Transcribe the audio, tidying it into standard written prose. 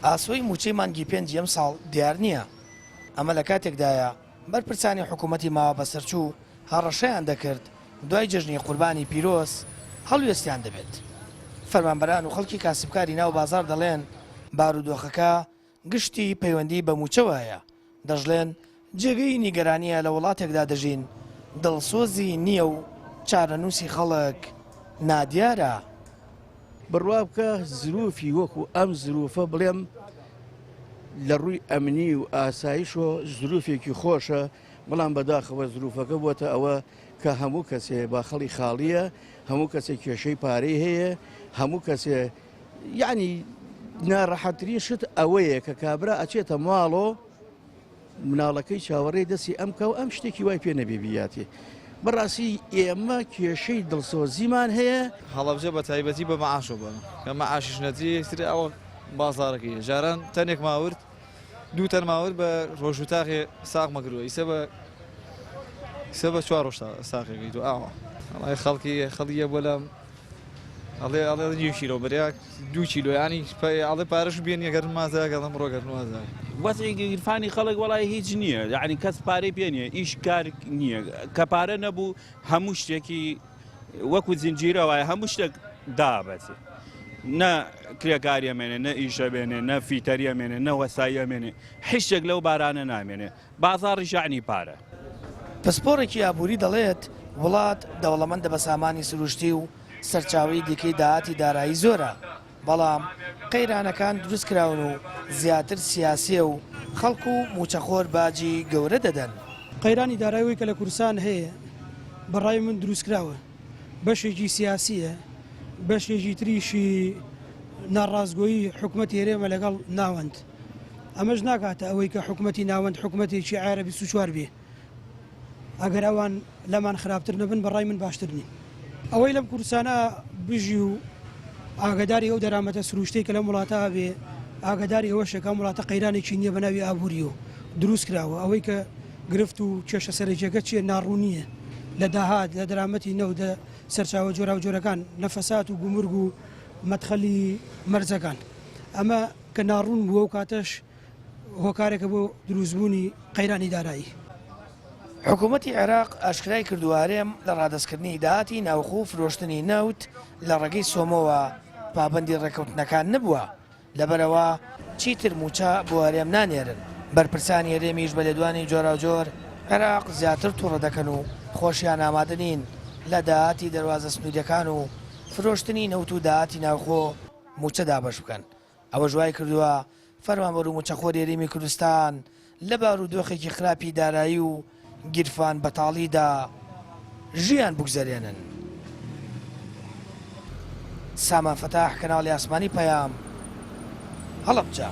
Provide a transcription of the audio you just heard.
ئاسۆی موچەی مانگی پێنج ئەم ساڵ دیار نییە. ئەمە لە کاتێکدایە بەرپرسانی حکوومەتی ماوە بەسەرچوو هەڕەشەیان دەکرد دوای جژنی قوربانی پیرۆز هەڵوێستیان دەبێت. فەرمانبەران و خەڵکی کاسبکاری ناو بازار دەڵێن بارودۆخەکە گشتی پەیوەندی بە موچەوە هەیە. دەژڵێن جێگەی نیگەرانیە لە وڵاتێکدا دەژین دڵسۆزی نییە و چارەنووسی خەڵک نادیارە. بڕوا بکە زروفی وەکو ئەم زروفە بڵێم لە ڕووی ئەمنی و ئاسایشۆ زروفێکی خۆشە، بەڵام بەداخەوە زروفەکە بووەتە ئەوە کە هەموو کەسێ باخەڵی خاڵیە، هەموو کەسێک کێشەی پارەی هەیە، هەموو کەسێ یعنی ناڕەحەتترین شت ئەوەیە کە کابرا ئەچێتە ماڵۆ مناڵەکەی چاوەڕێی دەستی ئەم کە و ئەم شتێکی وای پێ نەبێبیاتی. بەڕاستی ئێمە کێشەی دڵسۆزیمان هەیە. هەڵەبجە بە تایبەتی بە مەعاشۆ بن کە مەعاشیش نەجی تر ئەوە بازارەکەی جاران تەنێک ماورد دوو تەن ماورد بە ڕۆژ و تاقێ ساق مەگرۆ ئیسە بە چوار ڕۆژ ساقێکی تو ئاوە خەڵکیە بۆ لەم ئەڵێ 1 کیلۆ بەریا 2 کیلۆیانی ئەڵێ پارەش بێن یەگەر مازەگەڵم ڕۆگەرنوازە وەزێکی گرفانی خەڵک وڵای هیچ نییە، یعنی کەس پارەی پێ نییە، ئیش کار نییە، کە پارە نەبوو هەموو شتێکی وەکو زنجیرە وایە هەموو شتێک دابەچێت، نە کرێکاری ئەمێنێ، نە ئیشە بێنێ، نە فیتەری ئەمێنێ، نە وەسایی ئەمێنێ، هیچ شتێک لەو بارانە نامێنێ، بازاڕی ژانی پارە. پسپۆڕێکی ئابووری دەڵێت وڵات دەوڵەمەندە بە سامانی سروشتی و سەرچاوی دیکەی داهاتی دارایی زۆرە، بەڵام قەیرانەکان دروست کراون و زیاتر سیاسیە و خەڵکو و موچەخۆر باجی گەورە دەدەن. قەیرانی داراییەوەی کە لە کوردستان هەیە بەڕای من دروستکراوە، بەشێکی سیاسیە، بەشێکی تریشی ناڕازگۆیی حکوومەتی هێرێمە لەگەڵ ناوەند. ئەمەش ناکاتە ئەوەی کە حکوومەتی ناوەند حکوومەتێکی عارەبی 24 بێ، ئەگەر ئەوان لەمان خراپتر نەبن بەڕای من باشتر نین. ئەوەی لەم کوردستانە بژی و ئاگداری ئەو دەرامەتە سروشتەی کە لەم وڵاتە بێ ئاگداری ئەوە شەکەم وڵاتە قەیرانێکی نییە بە ناوی ئابووری و دروست کراوە. ئەوەی کە گرفت و کێشە سەرەکیەکە چیە ناڕوونیە لە داهات لە دەرامەتی نەودە سەرچاوە جۆرا و جۆرەکان نەفەسات و گومرگ و مەدخەلی مەرجەکان. ئەمە کە ناڕوون بووە و کاتەش هۆکارێکە بۆ دروستبوونی قەیرانی دارایی. حکوومەتی عێراق ئاشکرای کردووارێم لە ڕادستکردنی داهاتی ناوخۆ و فرۆشتنی نەوت لە ڕێگەی سۆمەوە پابەندی ڕێکەوتنەکان نەبووە، لەبەرەوە چیتر موچە بۆ هەرێم نانێرن. بەرپرسانی هەرێمیش بە لێدوانی جۆرا و جۆر عێراق زیاتر تووڕە دەکەن و خۆشیان ئامادە نین لە داهاتی دەواازە سنوودەکان و فرۆشتنی نەوت و داهاتی ناوخۆ موچە دابەش بکەن. ئەوە ژوای کردووە فەرمانبەر و موچەخۆر هەرێمی کوردستان لە بارودۆخێکی خراپی دارایی و گیرفان بەتاڵیدا ژیان بگوزارێنن. سامان فەتاح، کەناڵی ئاسمانی پەیام، هەڵەبجە.